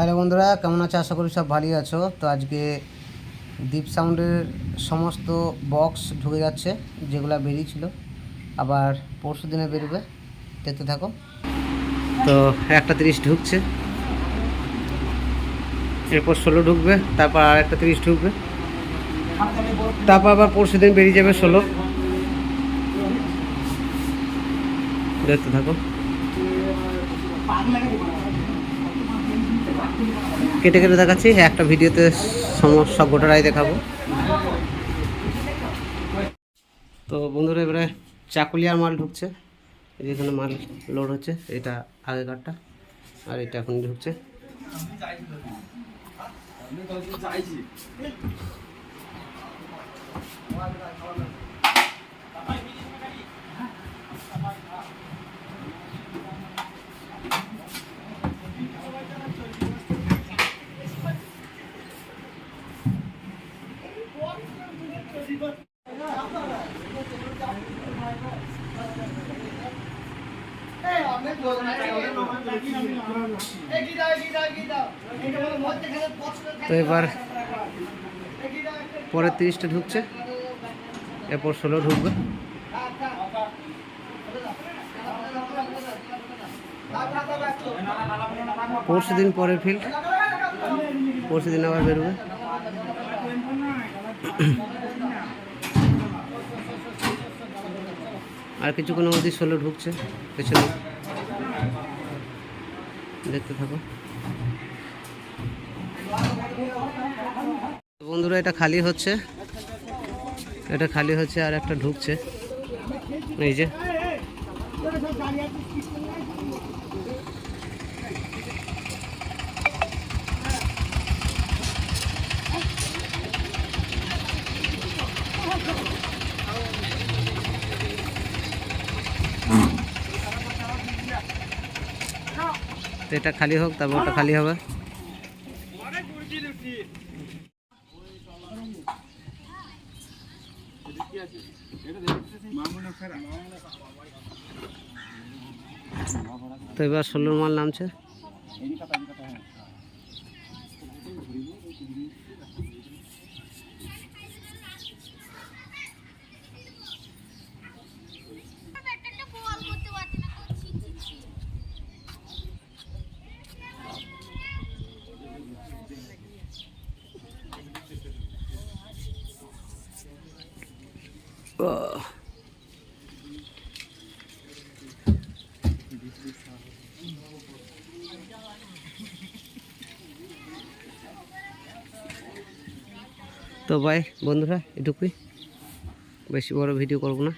Hello বন্ধুরা, কেমন আছো? আশা করি সব ভালোই আছো। তো আজকে দীপ সাউন্ডের সমস্ত বক্স ঢুকে যাচ্ছে, যেগুলো বেরিয়েছিল, আবার পরশু দিনে বেরোবে। দেখতে থাকো। তো 1:30 ঢুকছে, এরপর 16 ঢুকবে, তারপর আর 1:30 ঢুকবে, তারপর আবার পরশু দিন বেরিয়ে যাবে 16। দেখতে থাকো। কেটে কেটে দেখাচ্ছি, একটা ভিডিওতে সব গোটারাই দেখাবো। তো বন্ধুরা, এবারে চাকুলিয়ার মাল ঢুকছে, যেখানে মাল লোড হচ্ছে। এটা আগেকারটা, আর এটা এখন ঢুকছে। তো এবার পরের 30টা ঢুকছে, এরপর 16 ঢুকবে। পরশু দিন পরের ফিল্ড, পরশু দিন আবার বেরোবে। আর কিছুক্ষণের মধ্যে 16 ঢুকছে পেছনে, দেখতে থাকো। বন্ধুরা, এটা খালি হচ্ছে, এটা খালি হচ্ছে, আর একটা ঢুকছে, এই যে। এটা খালি হোক, তারপর ওটা খালি হবে। তো এবার 16 মাল নামছে। তো ভাই বন্ধুরা, এটুকুই, বেশি বড় ভিডিও করব না।